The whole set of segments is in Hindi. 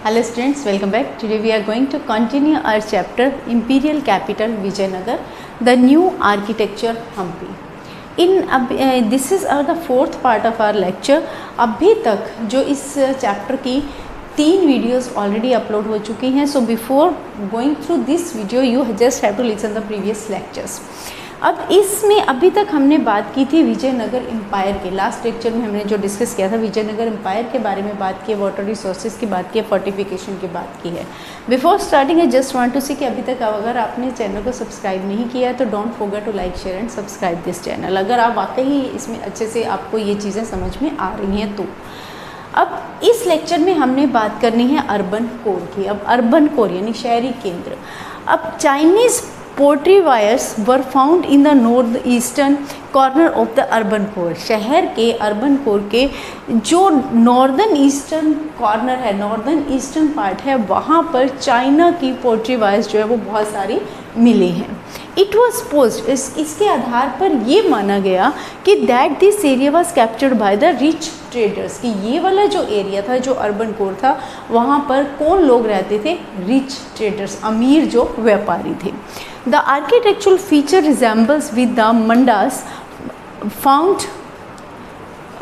Hello students, welcome back. Today we are going to continue our chapter Imperial Capital Vijayanagar, the new architecture Hampi. This is the fourth part of our lecture. अभी तक जो इस चैप्टर की 3 वीडियोस ऑलरेडी अपलोड हो चुकी हैं. So before going through this video you just have to listen the previous lectures. अब इसमें अभी तक हमने बात की थी विजयनगर एम्पायर के. लास्ट लेक्चर में हमने जो डिस्कस किया था विजयनगर एम्पायर के बारे में बात की है, वाटर रिसोर्सेज की बात की है, फोर्टिफिकेशन की बात की है. Before starting I just want to see कि अभी तक अगर आपने चैनल को सब्सक्राइब नहीं किया है तो don't forget to like share and subscribe this channel, अगर आप वाकई इसमें अच्छे से आपको ये चीज़ें समझ में आ रही हैं तो. अब इस लेक्चर में हमने बात करनी है अर्बन कोर की. अब अर्बन कोर यानी शहरी केंद्र. अब Chinese pottery wares were found in the north eastern corner of the urban core. शहर के अर्बन कोर के जो नॉर्दर्न ईस्टर्न कॉर्नर है, नॉर्दर्न ईस्टर्न पार्ट है, वहाँ पर चाइना की पोट्री वायर्स जो है वो बहुत सारी मिली हैं. इट वॉज पोस्ट इसके आधार पर ये माना गया कि that this area was captured by the rich traders, कि ये वाला जो एरिया था जो अर्बन कोर था वहाँ पर कौन लोग रहते थे? रिच ट्रेडर्स, अमीर जो व्यापारी थे. The architectural feature resembles with the mandapas found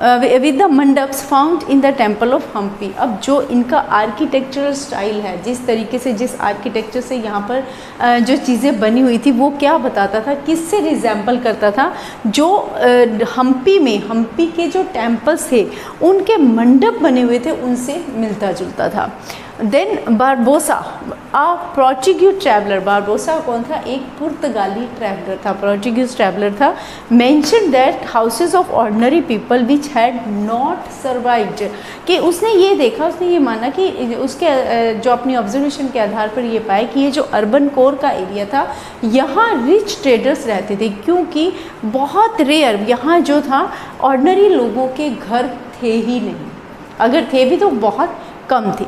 with the mandaps found in the temple of Hampi. अब जो इनका आर्किटेक्चरल स्टाइल है, जिस तरीके से जिस आर्किटेक्चर से यहाँ पर जो चीज़ें बनी हुई थी वो क्या बताता था, किससे रिजेंबल करता था? जो हम्पी के जो टेम्पल्स थे उनके मंडप बने हुए थे उनसे मिलता जुलता था. देन बारबोसा अ पोर्चुगीज ट्रैवलर. बारबोसा कौन था? एक पुर्तगाली ट्रैवलर था, पोर्चुगीज ट्रैवलर था. Mention that houses of ordinary people which had not survived, कि उसने ये देखा, उसने ये माना कि उसके जो अपनी ऑब्जर्वेशन के आधार पर ये पाया कि ये जो अर्बन कोर का एरिया था यहाँ रिच ट्रेडर्स रहते थे, क्योंकि बहुत रेयर यहाँ जो था ऑर्डिनरी लोगों के घर थे ही नहीं, अगर थे भी तो बहुत कम थे.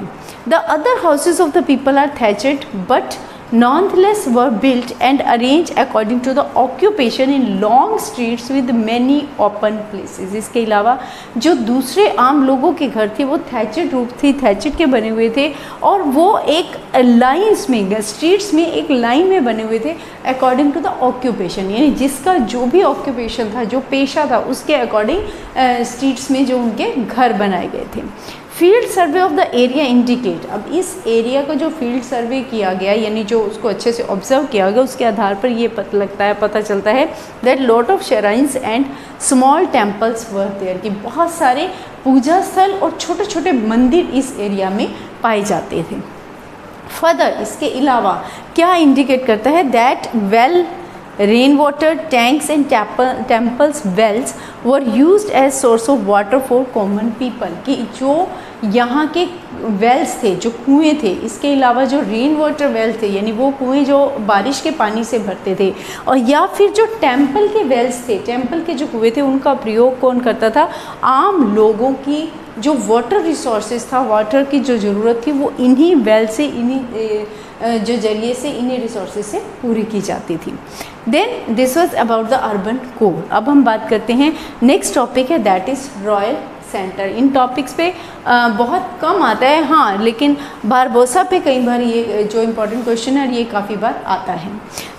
The other houses of the people are thatched but nonetheless were built and arranged according to the occupation in long streets with many open places. इसके अलावा जो दूसरे आम लोगों के घर थे वो थैचेड रूप थी, थैचेड के बने हुए थे और वो एक लाइन्स में, स्ट्रीट्स में एक लाइन में बने हुए थे अकॉर्डिंग टू द ऑक्यूपेशन, यानी जिसका जो भी ऑक्यूपेशन था, जो पेशा था उसके अकॉर्डिंग स्ट्रीट्स में जो उनके घर बनाए गए थे. Field survey of the area indicate. अब इस एरिया को जो फील्ड सर्वे किया गया यानी जो उसको अच्छे से ऑब्जर्व किया गया उसके आधार पर ये पता चलता है that lot of shrines and small temples were there, कि बहुत सारे पूजा स्थल और छोटे छोटे मंदिर इस एरिया में पाए जाते थे. फर्दर इसके अलावा क्या इंडिकेट करता है? That well rain water tanks and temples wells were used as source of water for common people, कि जो यहाँ के वेल्स थे, जो कुएँ थे, इसके अलावा जो रेन वाटर वेल थे यानी वो कुएँ जो बारिश के पानी से भरते थे, और या फिर जो टेम्पल के वेल्स थे, टेम्पल के जो कुएँ थे उनका प्रयोग कौन करता था? आम लोगों की जो वाटर रिसोर्सेज था, वाटर की जो ज़रूरत थी वो इन्हीं वेल से, इन्हीं जो जरिए से, इन्हीं रिसोर्सेज से पूरी की जाती थी. Then this was about the urban core. अब हम बात करते हैं नेक्स्ट टॉपिक है दैट इज़ रॉयल सेंटर. इन टॉपिक्स पे बहुत कम आता है, हाँ, लेकिन बारबोसा पे कई बार ये जो इम्पोर्टेंट क्वेश्चन है ये काफ़ी बार आता है.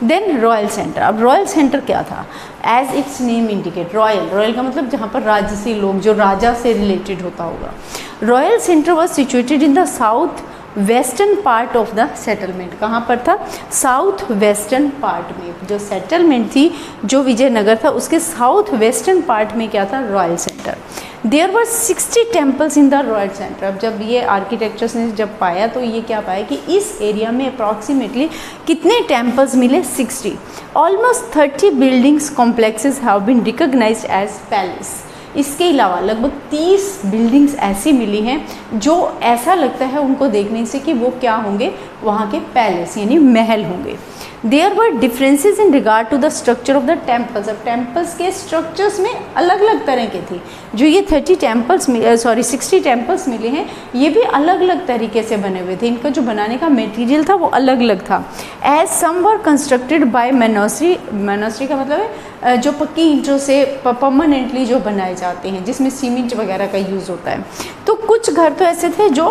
Then royal centre. अब रॉयल सेंटर क्या था? As its name indicate, royal का मतलब जहाँ पर राजसी लोग, जो राजा से रिलेटेड होता होगा. Royal centre was situated in the south western part of the settlement. कहाँ पर था? साउथ वेस्टर्न पार्ट में. जो सेटलमेंट थी, जो विजयनगर था, उसके साउथ वेस्टर्न पार्ट में क्या था? Royal centre. There were 60 temples in the royal centre. अब जब ये आर्किटेक्चर्स ने जब पाया तो ये क्या पाया कि इस एरिया में अप्रॉक्सीमेटली कितने टेम्पल्स मिले? 60. Almost 30 buildings complexes have been recognised as palace. इसके अलावा लगभग 30 बिल्डिंग्स ऐसी मिली हैं जो ऐसा लगता है उनको देखने से कि वो क्या होंगे? वहाँ के पैलेस यानी महल होंगे. There were differences in regard to the structure of the temples. अब टेम्पल्स के स्ट्रक्चर्स में अलग अलग तरह के थे. जो ये 60 टेम्पल्स मिले हैं ये भी अलग अलग तरीके से बने हुए थे. इनका जो बनाने का मटेरियल था वो अलग अलग था. As some were constructed by masonry का मतलब है जो पक्की ईंटों से परमानेंटली जो बनाए जाते हैं, जिसमें सीमेंट वगैरह का यूज़ होता है. तो कुछ घर तो ऐसे थे जो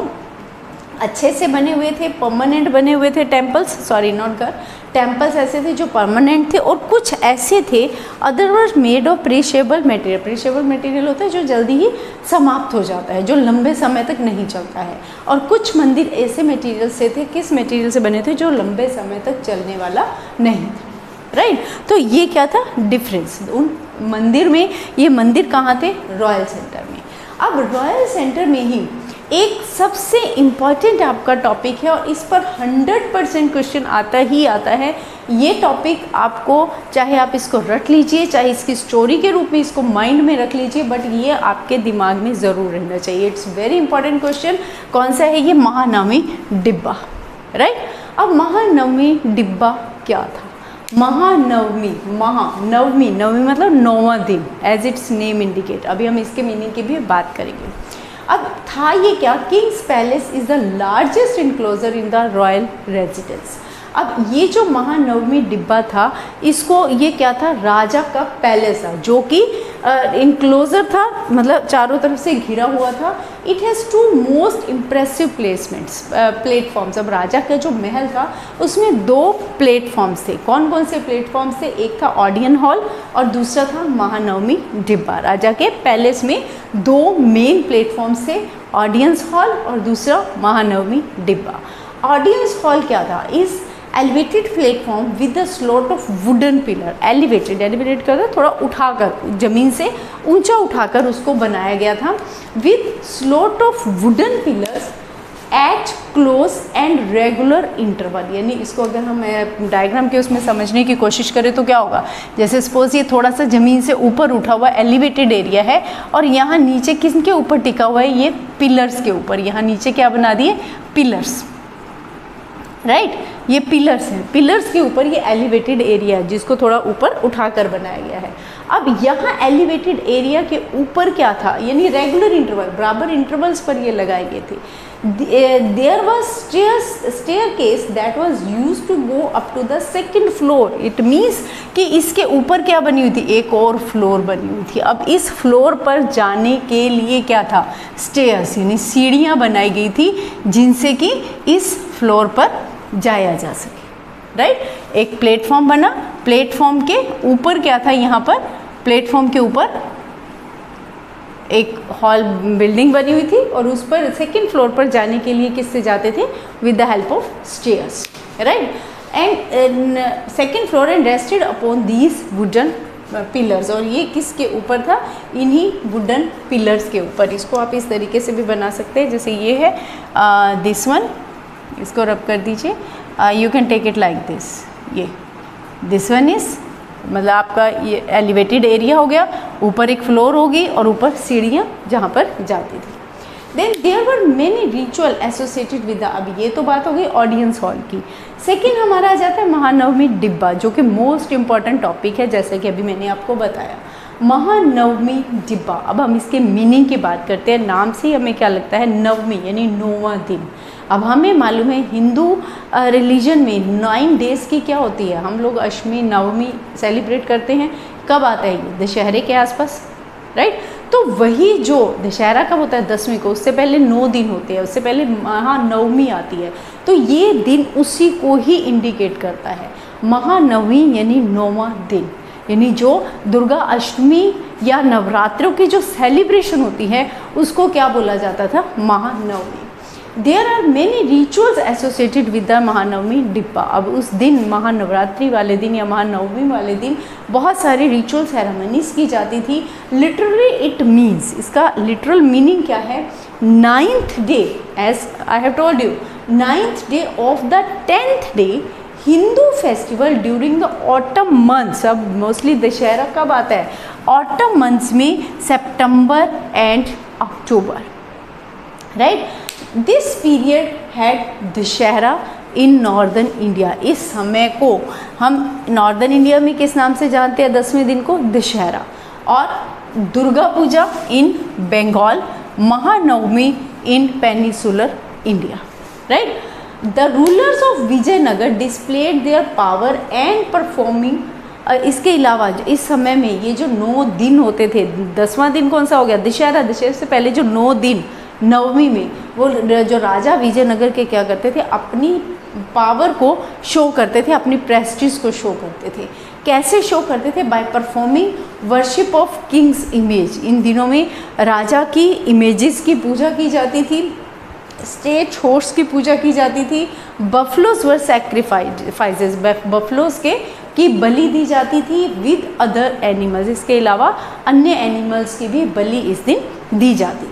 अच्छे से बने हुए थे, परमानेंट बने हुए थे टेम्पल्स, सॉरी नॉट घर, टेम्पल्स ऐसे थे जो परमानेंट थे, और कुछ ऐसे थे otherwise made of perishable material. Perishable material होता है जो जल्दी ही समाप्त हो जाता है, जो लंबे समय तक नहीं चलता है, और कुछ मंदिर ऐसे मटेरियल से थे, किस मटेरियल से बने थे, जो लंबे समय तक चलने वाला नहीं था, राइट। तो ये क्या था डिफरेंस उन मंदिर में। ये मंदिर कहाँ थे, रॉयल सेंटर में। अब रॉयल सेंटर में ही एक सबसे इम्पॉर्टेंट आपका टॉपिक है, और इस पर 100% क्वेश्चन आता ही आता है। ये टॉपिक आपको, चाहे आप इसको रट लीजिए, चाहे इसकी स्टोरी के रूप में इसको माइंड में रख लीजिए, बट ये आपके दिमाग में ज़रूर रहना चाहिए। It's very important question. कौन सा है ये, महानवमी डिब्बा, राइट। अब महानवमी डिब्बा क्या था, महानवमी, महानवमी, नवमी मतलब 9वां दिन, एज इट्स नेम इंडिकेट। अभी हम इसके मीनिंग की भी बात करेंगे। अब था ये क्या, Kings palace is the largest enclosure in the royal residence. अब ये जो महानवमी डिब्बा था, इसको ये क्या था, राजा का पैलेस था, जो कि इनक्लोजर था, मतलब चारों तरफ से घिरा हुआ था। It has 2 most impressive platforms. अब राजा का जो महल था उसमें 2 प्लेटफॉर्म्स थे। कौन कौन से प्लेटफॉर्म्स थे, एक था ऑडियन हॉल और दूसरा था महानवमी डिब्बा। राजा के पैलेस में 2 मेन प्लेटफॉर्म्स थे, ऑडियंस हॉल और दूसरा महानवमी डिब्बा। ऑडियंस हॉल क्या था, इस elevated platform with the slot of wooden pillar. Elevated कर थोड़ा उठाकर, ज़मीन से ऊंचा उठाकर उसको बनाया गया था, with slot of wooden pillars eight close and regular interval. यानी इसको अगर हम डायग्राम के उसमें समझने की कोशिश करें तो क्या होगा, जैसे सपोज ये थोड़ा सा ज़मीन से ऊपर उठा हुआ एलिवेटेड एरिया है, और यहाँ नीचे किसके ऊपर टिका हुआ है, ये पिलर्स के ऊपर। यहाँ नीचे क्या बना दिए, पिलर्स, राइट। ये पिलर्स हैं, पिलर्स के ऊपर ये एलिवेटेड एरिया है जिसको थोड़ा ऊपर उठाकर बनाया गया है। अब यहाँ एलिवेटेड एरिया के ऊपर क्या था, यानी रेगुलर इंटरवल, बराबर इंटरवल्स पर ये लगाए गए थे। There was staircase that was used to go up to the second floor. It means कि इसके ऊपर क्या बनी हुई थी, एक और फ्लोर बनी हुई थी। अब इस फ्लोर पर जाने के लिए क्या था, स्टेयर्स, यानी सीढ़ियाँ बनाई गई थी जिनसे कि इस फ्लोर पर जाया जा सके, राइट। एक प्लेटफॉर्म बना, प्लेटफॉर्म के ऊपर क्या था, यहाँ पर प्लेटफॉर्म के ऊपर एक हॉल बिल्डिंग बनी हुई थी, और उस पर सेकंड फ्लोर पर जाने के लिए किससे जाते थे, with the help of stairs, right. And second floor and rested upon these wooden pillars. और ये किसके ऊपर था, इन्हीं वुडन पिलर्स के ऊपर। इसको आप इस तरीके से भी बना सकते हैं, जैसे ये है दिस वन, इसको रब कर दीजिए, you can take it like this. ये दिस वन इज, मतलब आपका ये एलिवेटेड एरिया हो गया, ऊपर एक फ्लोर होगी और ऊपर सीढ़ियाँ जहाँ पर जाती थी। Then there were many ritual associated with the, अब ये तो बात हो गई ऑडियंस हॉल की। सेकेंड हमारा आ जाता है महानवमी डिब्बा, जो कि मोस्ट इम्पॉर्टेंट टॉपिक है, जैसे कि अभी मैंने आपको बताया। महानवमी डिब्बा, अब हम इसके मीनिंग की बात करते हैं। नाम से ही हमें क्या लगता है, नवमी यानी 9वां दिन। अब हमें मालूम है हिंदू रिलीजन में 9 डेज़ की क्या होती है, हम लोग अष्टमी नवमी सेलिब्रेट करते हैं। कब आता है ये, दशहरे के आसपास, राइट। तो वही जो दशहरा कब होता है, 10वीं को, उससे पहले 9 दिन होते हैं, उससे पहले महानवमी आती है। तो ये दिन उसी को ही इंडिकेट करता है, महानवमी यानी 9वां दिन, यानी जो दुर्गा अष्टमी या नवरात्रों की जो सेलिब्रेशन होती है उसको क्या बोला जाता था, Mahanavami. There are many rituals associated with the Mahanavami Dibba. अब उस दिन, महानवरात्रि वाले दिन या महानवमी वाले दिन, बहुत सारी रिचुअल सेरेमनीज की जाती थी। लिटरली इट मीन्स, इसका लिटरल मीनिंग क्या है, 9th day, as I have told you, 9th day of the 10th day Hindu festival during the autumn months. अब मोस्टली दशहरा कब आता है, ऑटम मंथ्स में, September and October, right. This period had Dussehra in northern India. इस समय को हम नॉर्दर्न इंडिया में किस नाम से जानते हैं, 10वें दिन को दशहरा, और Durga Puja in Bengal, Mahanavami in peninsular India, right. The rulers of Vijayanagara displayed their power and performing. इसके अलावा इस समय में ये जो 9 दिन होते थे, 10वां दिन कौन सा हो गया, दशहरा, दशहरे से पहले जो 9 दिन नवमी में वो जो राजा विजयनगर के क्या करते थे, अपनी पावर को शो करते थे, अपनी प्रेस्टीज को शो करते थे। कैसे शो करते थे? By performing worship of kings image. इन दिनों में राजा की इमेजेस की पूजा की जाती थी, स्टेट हॉर्स की पूजा की जाती थी, बफलोज वर सैक्रिफाइसेस, बफलोज के की बलि दी जाती थी विद अदर एनिमल्स। इसके अलावा अन्य एनिमल्स की भी बलि इस दिन दी जाती थी।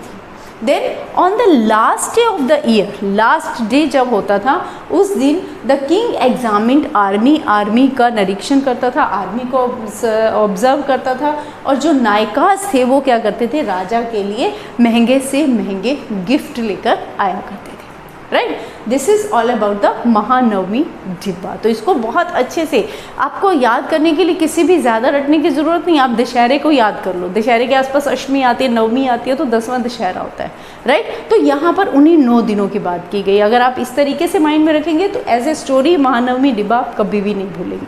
Then on the last day of the year, last day जब होता था उस दिन the king examined army, army का निरीक्षण करता था, आर्मी को ऑब्जर्व करता था, और जो नायकास थे वो क्या करते थे, राजा के लिए महंगे से महंगे गिफ्ट लेकर आया करते थे। Right, this is all about the Mahanavami डिब्बा। तो इसको बहुत अच्छे से आपको याद करने के लिए किसी भी ज़्यादा रटने की ज़रूरत नहीं, आप दशहरे को याद कर लो। दशहरे के आसपास अष्टमी आती है, नवमी आती है, तो 10वां दशहरा होता है। राइट, तो यहाँ पर उन्हीं 9 दिनों की बात की गई। अगर आप इस तरीके से माइंड में रखेंगे तो एज ए स्टोरी महानवमी डिब्बा आप कभी भी नहीं भूलेंगे।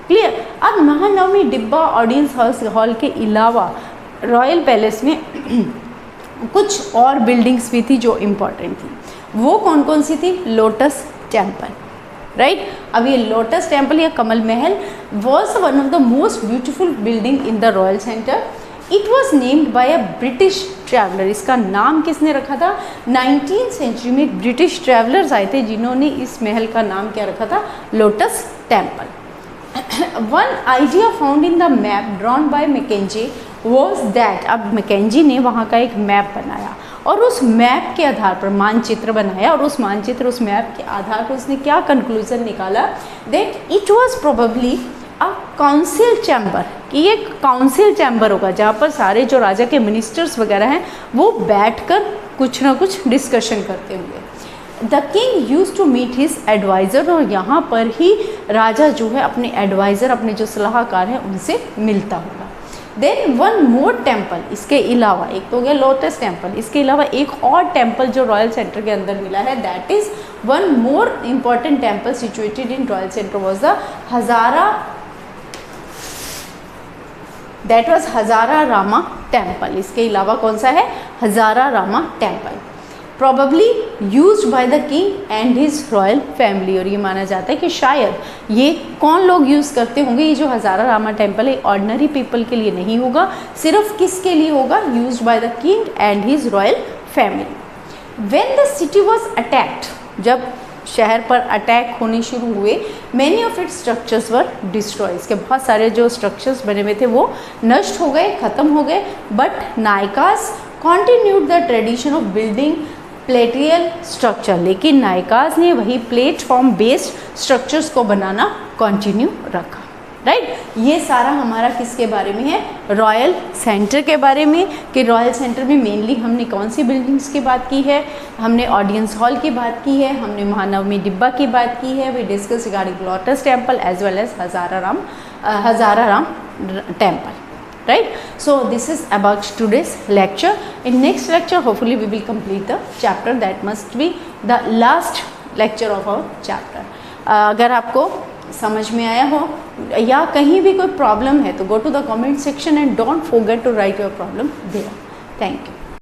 क्लियर। अब महानवमी डिब्बा ऑडियंस हॉल के अलावा रॉयल पैलेस में कुछ और बिल्डिंग्स भी थी जो इम्पॉर्टेंट थी। वो कौन कौन सी थी? Lotus temple. राइट, अब ये लोटस टेम्पल या कमल महल was one of the most beautiful building in the royal centre. It was named by a British traveller. इसका नाम किसने रखा था? 19th सेंचुरी में ब्रिटिश ट्रैवलर्स आए थे जिन्होंने इस महल का नाम क्या रखा था? Lotus temple. One idea found in the map drawn by Mackenzie was that, अब मैकेंजी ने वहाँ का एक मैप बनाया और उस मैप के आधार पर मानचित्र बनाया, और उस मानचित्र, उस मैप के आधार पर उसने क्या कंक्लूजन निकाला? That it was probably a council chamber, कि ये काउंसिल चैम्बर होगा जहाँ पर सारे जो राजा के मिनिस्टर्स वगैरह हैं वो बैठकर कुछ ना कुछ डिस्कशन करते हुए। The king use to meet his advisor, और यहाँ पर ही राजा जो है अपने एडवाइज़र, अपने जो सलाहकार हैं उनसे मिलता होगा। देन वन मोर टेम्पल, इसके अलावा एक तो हो गया लोटस टेम्पल, इसके अलावा एक और टेम्पल जो रॉयल सेंटर के अंदर मिला है, that is one more important temple situated in royal centre was the Hazara Rama temple. इसके अलावा कौन सा है? Hazara Rama temple, probably used by the king and his royal family। और ये माना जाता है कि शायद ये कौन लोग यूज़ करते होंगे? ये जो हजारा रामा टेम्पल है ऑर्डिनरी पीपल के लिए नहीं होगा, सिर्फ किसके लिए होगा? Used by the king and his royal family. When the city was attacked, जब शहर पर अटैक होने शुरू हुए, many of its structures were destroy, इसके बहुत सारे जो स्ट्रक्चर्स बने हुए थे वो नष्ट हो गए, ख़त्म हो गए। But Nayakas continued the tradition of building palatial structure, लेकिन नायकास ने वही प्लेटफॉर्म बेस्ड स्ट्रक्चर्स को बनाना कंटिन्यू रखा। राइट, ये सारा हमारा किसके बारे में है? रॉयल सेंटर के बारे में, कि रॉयल सेंटर में मेनली हमने कौन सी बिल्डिंग्स की बात की है? हमने ऑडियंस हॉल की बात की है, हमने महानवमी डिब्बा की बात की है, we discuss regarding lotus temple as well as Hazara Rama temple. Right, so this is about today's lecture. In next lecture hopefully we will complete the chapter, that must be the last lecture of our chapter. अगर आपको समझ में आया हो या कहीं भी कोई प्रॉब्लम है तो go to the comment section and don't forget to write your problem there. Thank you.